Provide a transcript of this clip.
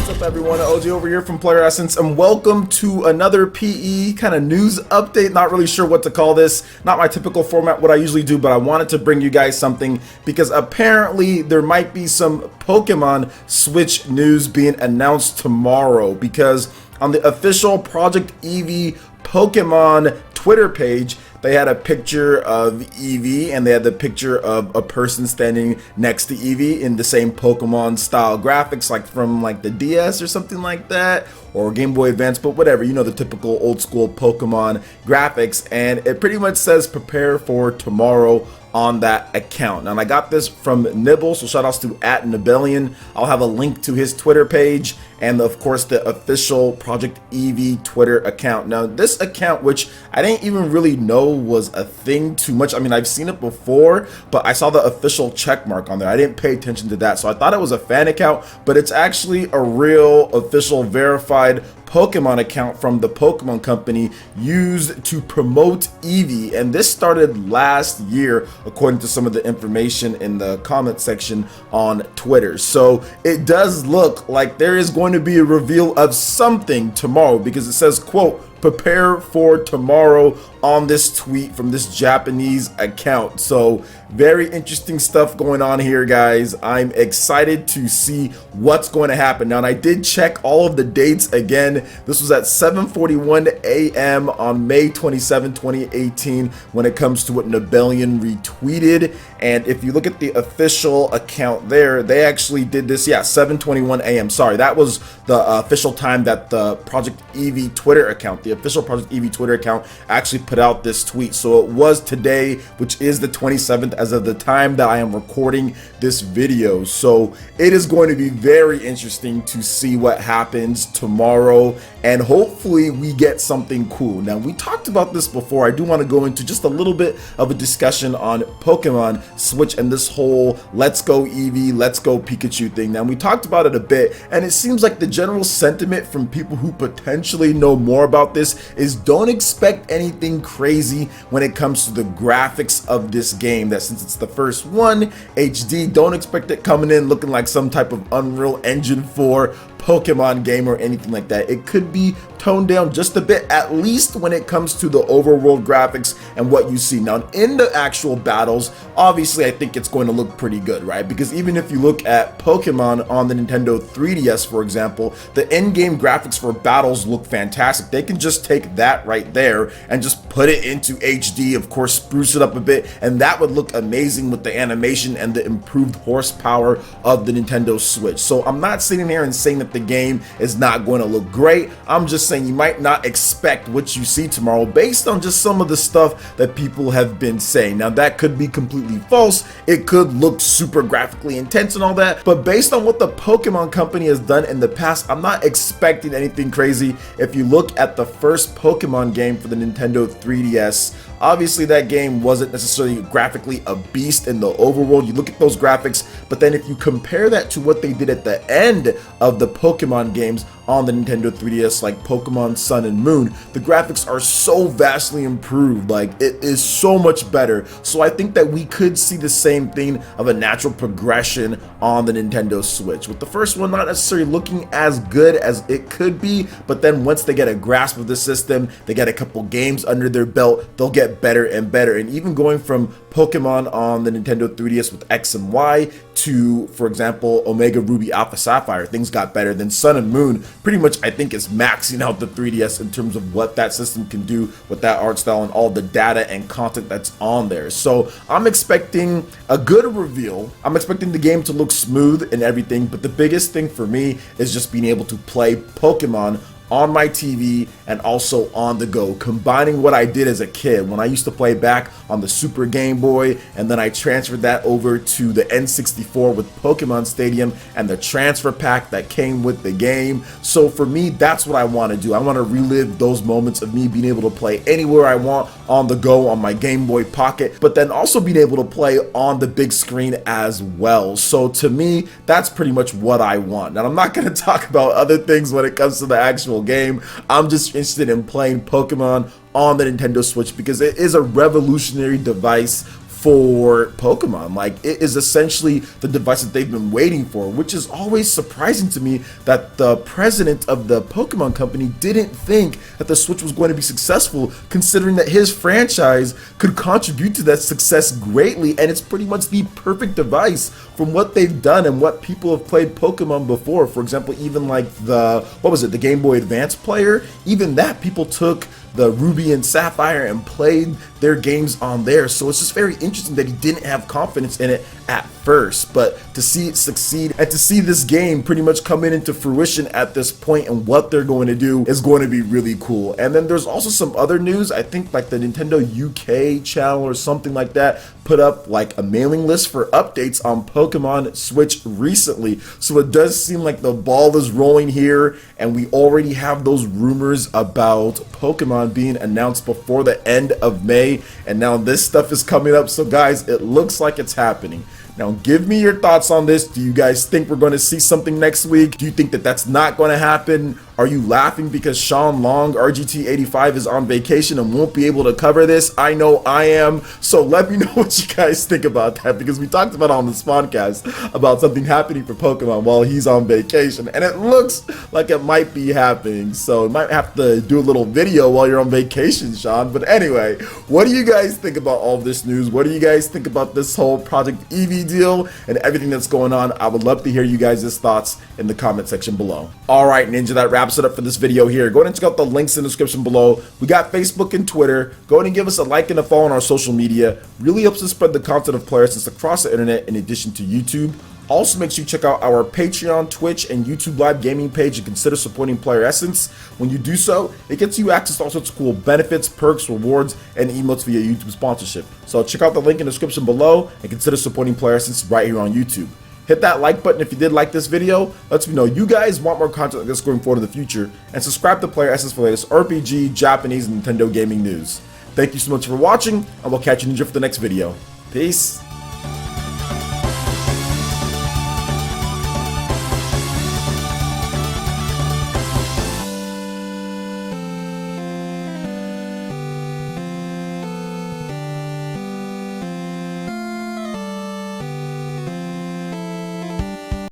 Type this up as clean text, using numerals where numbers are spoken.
What's up, everyone? OG over here from Player Essence, and welcome to another PE kind of news update. Not really sure what to call this. Not my typical format, what I usually do, but I wanted to bring you guys something because apparently there might be some Pokemon Switch news being announced tomorrow, because on the official Project Eevee Pokemon Twitter page, they had a picture of Eevee and they had the picture of a person standing next to Eevee in the same Pokemon style graphics, like from like the DS or something like that, or Game Boy Advance, but whatever, you know, the typical old school Pokemon graphics. And it pretty much says prepare for tomorrow on that account. And I got this from Nibble, so shout outs to @Nibellion. I'll have a link to his Twitter page and of course the official Project Eevee Twitter account. Now this account, which I didn't even really know was a thing too much. I mean, I've seen it before, but I saw the official check mark on there. I didn't pay attention to that, so I thought it was a fan account, but it's actually a real official verified Pokemon account from the Pokemon Company used to promote Eevee. And this started last year, according to some of the information in the comment section on Twitter. So it does look like there is going to be a reveal of something tomorrow, because it says, quote, prepare for tomorrow on this tweet from this Japanese account. So very interesting stuff going on here, guys. I'm excited to see what's going to happen. Now, and I did check all of the dates again. This was at 7:41 a.m. on May 27, 2018 when it comes to what Nibellion retweeted. And if you look at the official account there, they actually did this, yeah, 7:21 a.m. Sorry, that was the official time that the Project Eevee Twitter account, the official Project Eevee Twitter account, actually put out this tweet. So it was today, which is the 27th as of the time that I am recording this video. So it is going to be very interesting to see what happens tomorrow, and hopefully we get something cool. Now, we talked about this before. I do want to go into just a little bit of a discussion on Pokemon Switch and this whole let's go Eevee, let's go Pikachu thing. Now, we talked about it a bit, and it seems like the general sentiment from people who potentially know more about this is don't expect anything crazy when it comes to the graphics of this game. That since it's the first one, HD, don't expect it coming in looking like some type of Unreal Engine 4 Pokemon game or anything like that. It could be toned down just a bit, at least when it comes to the overworld graphics and what you see. Now, in the actual battles, obviously I think it's going to look pretty good, right? Because even if you look at Pokemon on the Nintendo 3DS, for example, the in-game graphics for battles look fantastic. They can just take that right there and just put it into HD, of course, spruce it up a bit, and that would look amazing with the animation and the improved horsepower of the Nintendo Switch. So I'm not sitting here and saying that the game is not going to look great. I'm just saying you might not expect what you see tomorrow based on just some of the stuff that people have been saying. Now, that could be completely false. It could look super graphically intense and all that, but based on what the Pokemon Company has done in the past, I'm not expecting anything crazy. If you look at the first Pokemon game for the Nintendo 3DS, obviously that game wasn't necessarily graphically a beast in the overworld. You look at those graphics, but then if you compare that to what they did at the end of the Pokemon games on the Nintendo 3DS, like Pokemon Sun and Moon, the graphics are so vastly improved. Like, it is so much better. So I think that we could see the same thing of a natural progression on the Nintendo Switch, with the first one not necessarily looking as good as it could be, but then once they get a grasp of the system, they get a couple games under their belt, they'll get better and better. And even going from Pokemon on the Nintendo 3DS with X and Y to, for example, Omega Ruby Alpha Sapphire, things got better. Then Sun and Moon pretty much, I think, is maxing out the 3DS in terms of what that system can do with that art style and all the data and content that's on there. So I'm expecting a good reveal. I'm expecting the game to look smooth and everything, but the biggest thing for me is just being able to play Pokemon on my TV and also on the go, combining what I did as a kid when I used to play back on the Super Game Boy, and then I transferred that over to the N64 with Pokemon Stadium and the transfer pack that came with the game. So for me, that's what I want to do. I want to relive those moments of me being able to play anywhere I want on the go on my Game Boy Pocket, but then also being able to play on the big screen as well. So to me, that's pretty much what I want. Now, I'm not going to talk about other things when it comes to the actual game. I'm just interested in playing Pokemon on the Nintendo Switch because it is a revolutionary device for Pokemon. Like, it is essentially the device that they've been waiting for, which is always surprising to me that the president of the Pokemon company didn't think that the Switch was going to be successful, considering that his franchise could contribute to that success greatly, and it's pretty much the perfect device from what they've done and what people have played Pokemon before. For example, even like the Game Boy Advance player, even that people took the Ruby and Sapphire and played their games on there. So it's just very interesting that he didn't have confidence in it at first, but to see it succeed and to see this game pretty much coming into fruition at this point and what they're going to do is going to be really cool. And then there's also some other news. I think like the Nintendo UK channel or something like that put up like a mailing list for updates on Pokemon Switch recently. So it does seem like the ball is rolling here, and we already have those rumors about Pokemon being announced before the end of May, and now this stuff is coming up. So guys, it looks like it's happening. Now give me your thoughts on this. Do you guys think we're going to see something next week? Do you think that that's not going to happen? Are you laughing because Sean Long, RGT85, is on vacation and won't be able to cover this? I know I am. So let me know what you guys think about that, because we talked about on the Spawncast about something happening for Pokemon while he's on vacation, and it looks like it might be happening. So you might have to do a little video while you're on vacation, Sean. But anyway, what do you guys think about all this news? What do you guys think about this whole Project Eevee deal and everything that's going on? I would love to hear you guys' thoughts in the comment section below. All right, Ninja, that wraps it up for this video here. Go ahead and check out the links in the description below. We got Facebook and Twitter. Go ahead and give us a like and a follow on our social media. Really helps us spread the content of Player Essence across the internet in addition to YouTube. Also, make sure you check out our Patreon, Twitch, and YouTube live gaming page and consider supporting Player Essence. When you do so, it gets you access to all sorts of cool benefits, perks, rewards, and emotes via YouTube sponsorship. So check out the link in the description below and consider supporting Player Essence right here on YouTube. Hit that like button if you did like this video. Lets me know you guys want more content like this going forward in the future. And subscribe to Player Essence for the latest RPG, Japanese, and Nintendo gaming news. Thank you so much for watching, and we'll catch you, Ninja, for the next video. Peace.